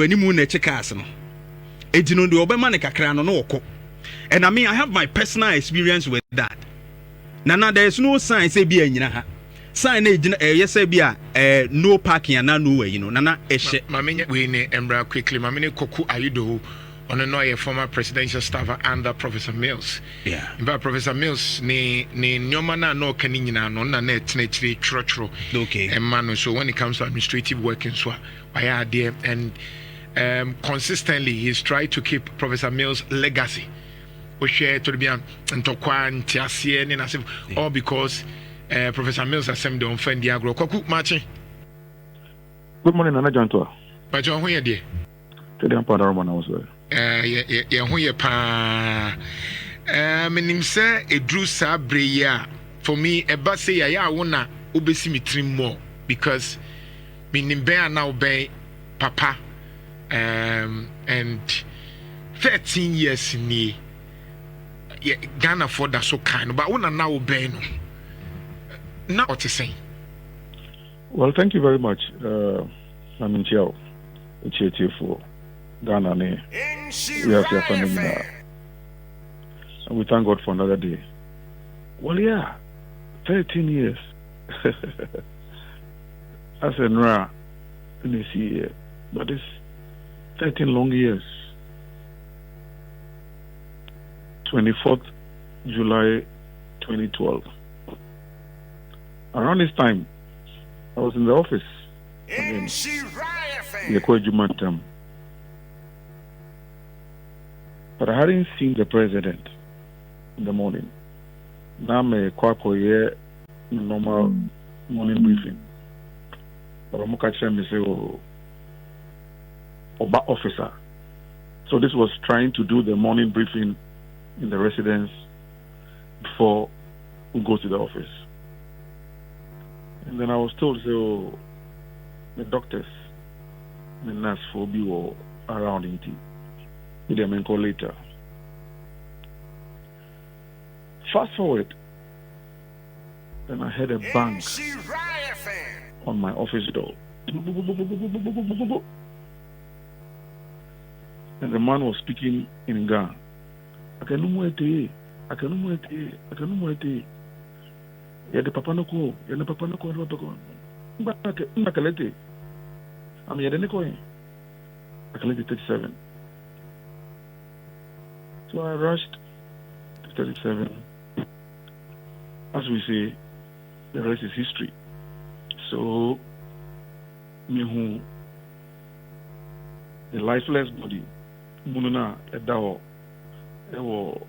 animu na chekas no ejino de obema ne kakra no no okọ. And I mean, I have my personal experience with that. Now there is no sign say be anyina ha. Sign yes say be no parking and no way, nana eshe. Mamenye we ne embra quickly. Mamene Koku Anyidoho on a former presidential staffer under Professor Mills. Yeah. But Professor Mills ne nyoma na no kani nyina no na net chro. Okay. And man, so when it comes to administrative work and so why are there and consistently he's tried to keep Professor Mills' legacy. We share to be all because Professor Mills has sent the unfriend Diagro. Koku Martin. Good morning, Nana Jantuah. But John, who are there? Today I'm part of Roman as well. Who you pa? Meaning, sir, a Drew Sabria for me, a bus say, I wanna obey me trim more because meaning bear now bay papa and 13 years in the Ghana for that so kind, but wanna now obey no. Not what to say. Well, thank you very much. I'm in jail. It's here for Ghana. We have your family now. And we thank God for another day. Well, yeah, 13 years. I said, Nra, in this year, but it's 13 long years. 24th July 2012. Around this time, I was in the office. But I hadn't seen the president in the morning. Now I'm a normal morning briefing. But I'm catching me say, Oba officer. So this was trying to do the morning briefing in the residence before we go to the office. And then I was told, so the doctors, the nurse for be around in tea. With them and call later. Fast forward, then I heard a bang on my office door. And the man was speaking in Ghana. I can't wait. Yeah, the papa no ko. Yeah, the papa no ko. Mbakalete. I'm here. The ko. Akalete 37. So I rushed to 37. As we say, the rest is history. So, me who the lifeless body, mununa edawo, ewo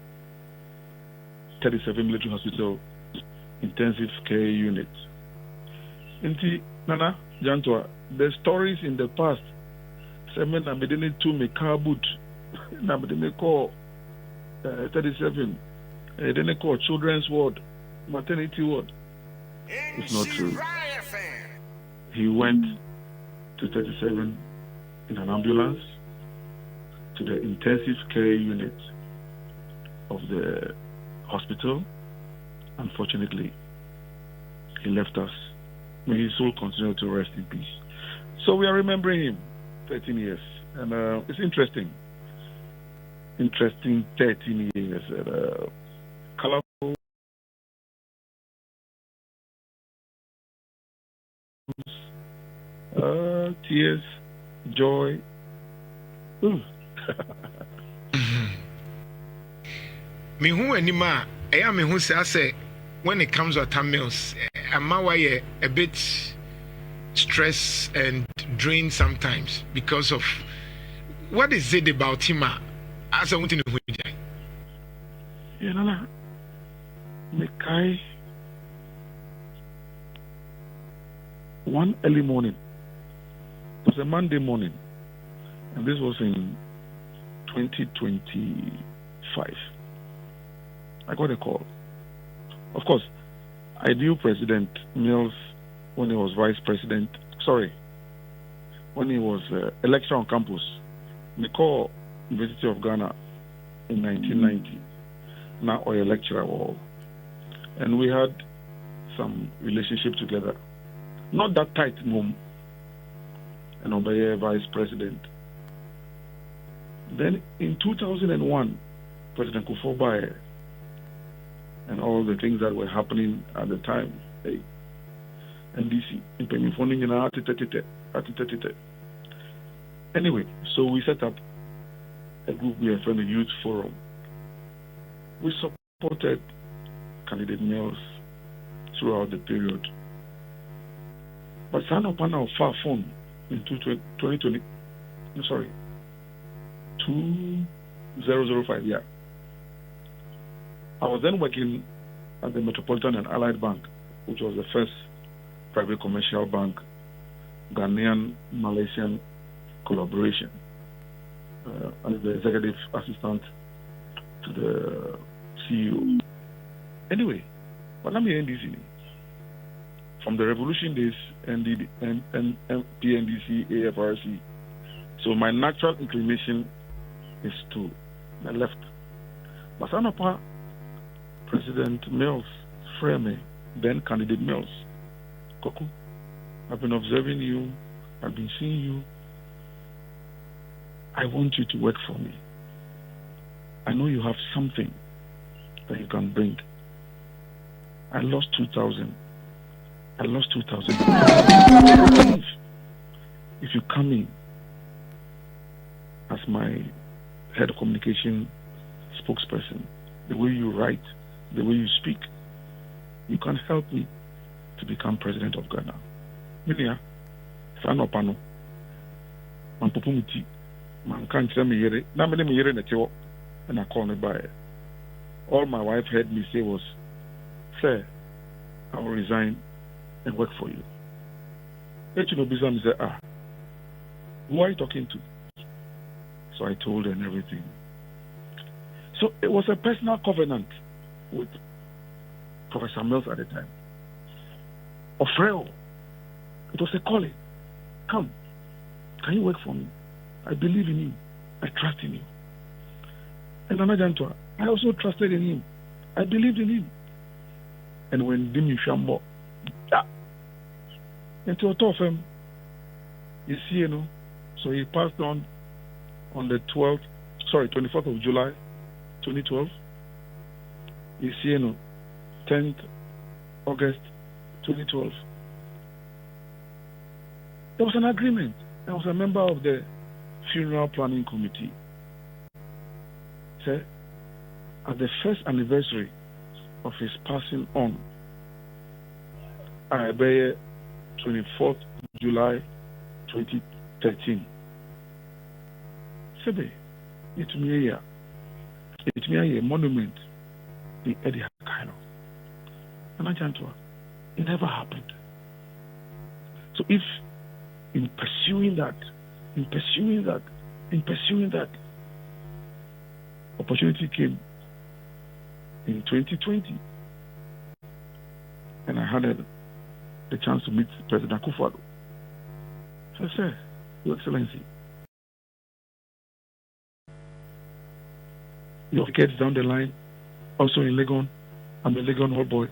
37 military hospital intensive care unit. Inti Nana Jantuah, the stories in the past. Semen na medeni to me car boot, na medeni call 37. Then they call children's ward, maternity ward. It's not true. He went to 37 in an ambulance to the intensive care unit of the hospital. Unfortunately, he left us. May his soul continue to rest in peace. So we are remembering him, 13 years. And it's interesting. Interesting 13 years. Colorful. Tears, joy. Me who anima, I am who say when it comes to Atta Mills, I'm a bit stressed and drained sometimes because of what is it about him as I want to know. Yeah, Nana. Mekai. One early morning. It was a Monday morning. And this was in 2025. I got a call. Of course, I knew President Mills when he was vice president. Sorry, when he was a lecturer on campus, Nicole, University of Ghana in 1990. Now a lecturer, and we had some relationship together. Not that tight, mom. And Obey vice president Then in 2001, President Kufuor Baye and all the things that were happening at the time, NDC, anyway, so we set up a group we are friend, a youth forum. We supported candidate Mills throughout the period. But Sanopana of far phone in 2005, yeah. I was then working at the Metropolitan and Allied Bank, which was the first private commercial bank, Ghanaian-Malaysian collaboration, as the executive assistant to the CEO. Anyway, but let me end this in. From the revolution days, PNDC, AFRC. So my natural inclination is to the left. But Sanopa, President Mills, Freme, then candidate Mills, Koku, I've been observing you, I've been seeing you. I want you to work for me. I know you have something that you can bring. I lost 2,000. If you come in as my head of communication spokesperson, the way you write, the way you speak, you can help me to become president of Ghana. Minia, Sanopano, Mampopumuti, man can't tell me here, na me here na tewo, and I call me by. All my wife heard me say was, "Sir, I will resign and work for you." Echino said, who are you talking to? So I told her and everything. So it was a personal covenant with Professor Mills at the time. Ofreo, it was a calling. Come, can you work for me? I believe in you. I trust in you. And Jantuah, I also trusted in him. I believed in him. And when Dimi Shambo, into a tough him, you see, so he passed on the 24th of July, 2012. You see, 10th August, 2012. There was an agreement. I was a member of the funeral planning committee. Sir, at the first anniversary of his passing on, I bear 24th July 2013. Sebe, it's me a monument in Eddie Hakaino. And Jantuah, it never happened. So if in pursuing that, opportunity came in 2020, and I had the chance to meet President Kufuor. So I said, Your Excellency, your kids down the line, also in Legon, I'm a Legon Hall boy.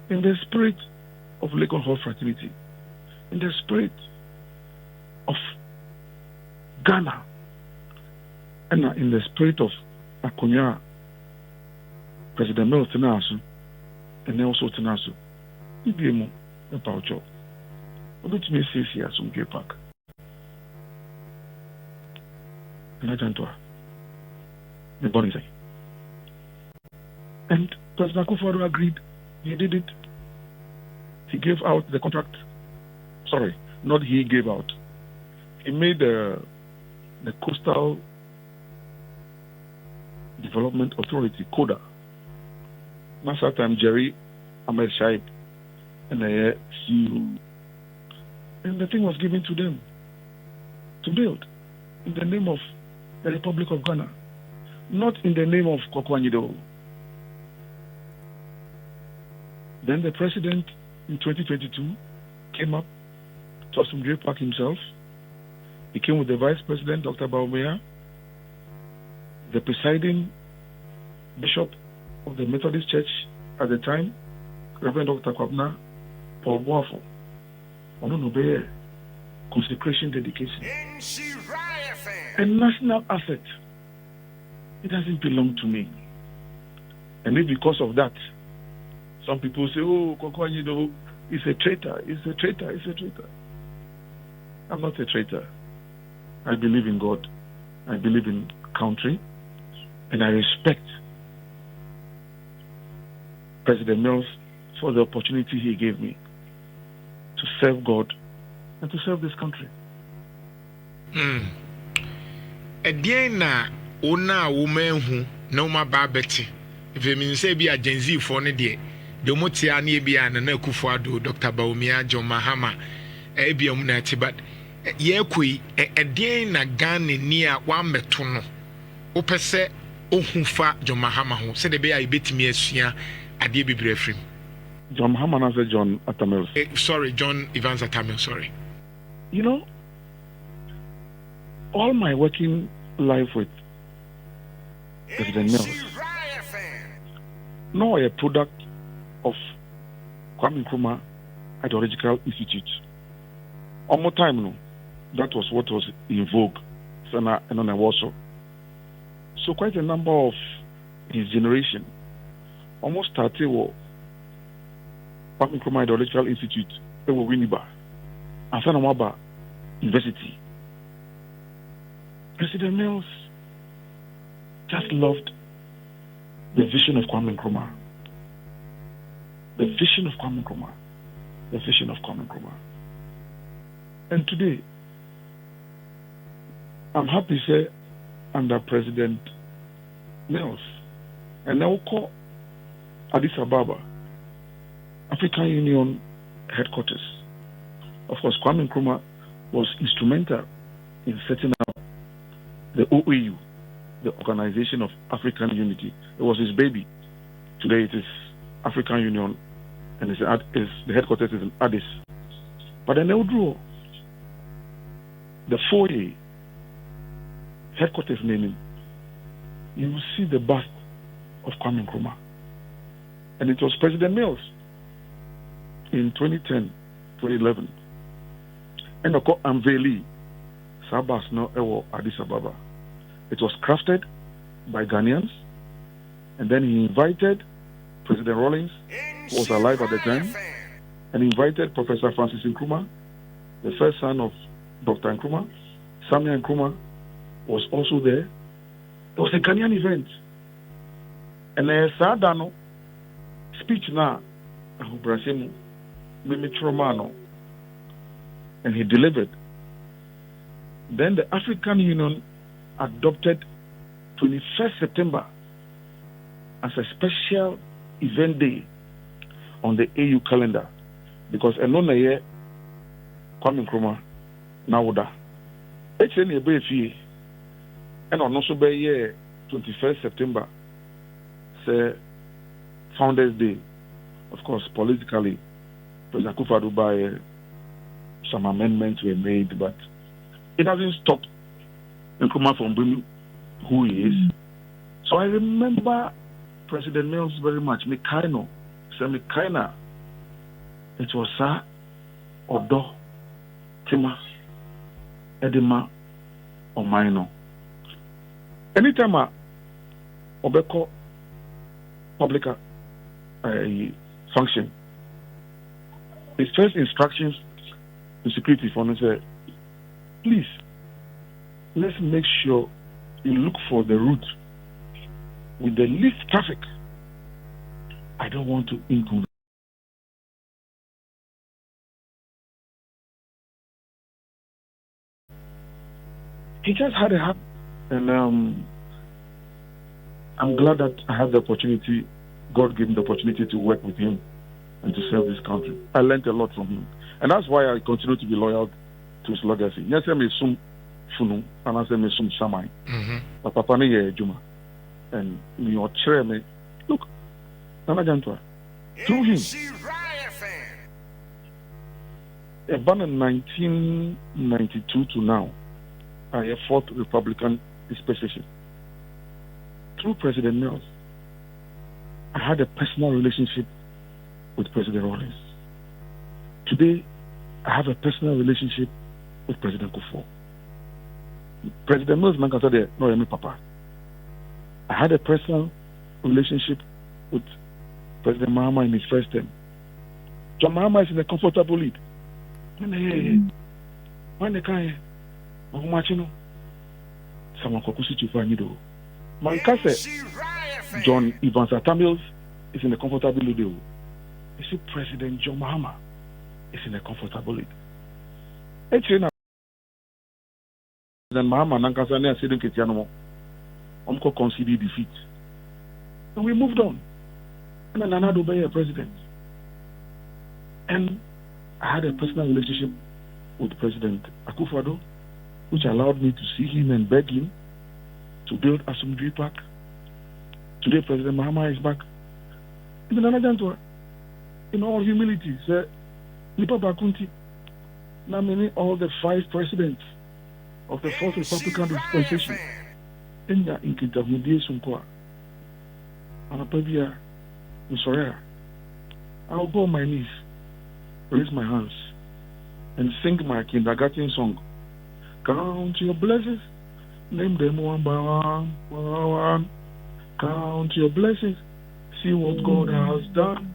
In the spirit of Legon Hall fraternity, in the spirit of Ghana, and in the spirit of Akonya, President Mel Tenasu, and also Tenasu, Ibiemu, and Paucho. Which may say here some gay park. And Jantuah, the body say. And President Kufuor agreed, he did it. He gave out the contract. Sorry, not he gave out. He made the Coastal Development Authority, CODA. Master time Jerry Ahmed Shaib and the CEO. And the thing was given to them to build in the name of the Republic of Ghana, not in the name of Koku Anyidoho. Then the president in 2022 came up to Asumdwe Park himself. He came with the vice president, Dr. Baumea, the presiding bishop of the Methodist Church at the time, Reverend Dr. Kwabna Paul Boafo. Consecration dedication. a national asset. It doesn't belong to me. And if because of that, some people say, oh, Koku Anyidoho is a traitor, is a traitor, is a traitor. I'm not a traitor. I believe in God. I believe in country. And I respect President Mills for the opportunity he gave me to serve God and to serve this country. Again, ona woman who no ma babeti. If you mean say be a Gen Z for ne de motia ne bia na Kufuado, Dr. Baumia, John Mahama, ebiam na tibat. Ye kui again na Ghana near one metono. Opese ohufa John Mahama ho. Say the be a betimi asua ade bebre afrim. John Mahama na John Atta. Sorry, John Evans Atta, sorry. You know, all my working life with President Mills, now a product of Kwame Nkrumah Ideological Institute. One more time, no, that was what was in vogue. And on a Warsaw. So quite a number of his generation almost started with Kwame Nkrumah Ideological Institute. They were Winneba and Sanamaba University. President Mills just loved the vision of Kwame Nkrumah. The vision of Kwame Nkrumah. The vision of Kwame Nkrumah. And today, I'm happy to say, under President Mills, and now call Addis Ababa, African Union headquarters. Of course, Kwame Nkrumah was instrumental in setting up the OAU, the Organization of African Unity. It was his baby. Today it is African Union, and the headquarters is in Addis. But then they would draw the foyer headquarters naming. You will see the bust of Kwame Nkrumah. And it was President Mills in 2010, 2011. And of course, Amveli Sabas no Ewo Addis Ababa. It was crafted by Ghanaians, and then he invited President Rawlings, who was alive at the time, and invited Professor Francis Nkrumah, the first son of Dr. Nkrumah. Samuel Nkrumah was also there. It was a Ghanaian event. And Sadano speech now, and he delivered. Then the African Union adopted 21st September as a special event day on the AU calendar, because alone a year Kwame Nkrumah now da it's in a brief and on also by year 21st September say Founders Day. Of course, politically President Kufuor by some amendments were made, but it doesn't stop Nkrumah from being who he is. So I remember President Mills very much. Mikaino, Mikaina. It was Sir Odo Tima Edema Omaino. Anytime Obeko public function, his first instructions to security for him said, please, let's make sure you look for the route with the least traffic. I don't want to inconvenience. He just had a heart, and I'm glad that I have the opportunity. God gave me the opportunity to work with him and to serve this country. I learned a lot from him, and that's why I continue to be loyal to his legacy. Yes, I'm a sum funu, and I say me sum shamai. But Papa ne ye juma, and me or chere me. Look, Nana Jantuah, through him, about 1992 to now, I have fought Republican dispensation. Through President Mills, I had a personal relationship with President Rawlings. Today, I have a personal relationship with President Kufuor. President Mills Nankasa there, no, me papa. I had a personal relationship with President Mahama in his first term. John Mahama is in a comfortable lead. When they can't, someone Koku Anyidoho. Mankasa, John Evans Atta Mills is in a comfortable lead. You see, President John Mahama is in a comfortable lead. President Mahama Nankasa ne asidin ketiano mo conceded defeat. And we moved on. And then Nana Dobe a president. And I had a personal relationship with President Akufo-Addo, which allowed me to see him and beg him to build Asumdui Park. Today, President Mahama is back. And then Jantuah, in all humility, said, Nipa Bakunti, naming all the 5 presidents of the 4th Republican dispensation. Enya Inkitahudie Sunkwa. Anapabia, Misorea. I'll go on my knees, raise my hands, and sing my kindergarten song. Count your blessings, name them one by one, one by one. Count your blessings, see what God has done.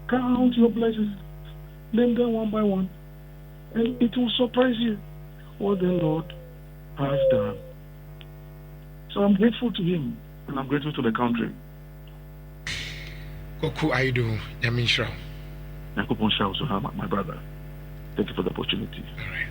Count your blessings, name them one by one, and it will surprise you what the Lord has done. So I'm grateful to him, and I'm grateful to the country. Koku Anyidoho, Yamin Shrao. My brother. Thank you for the opportunity. All right.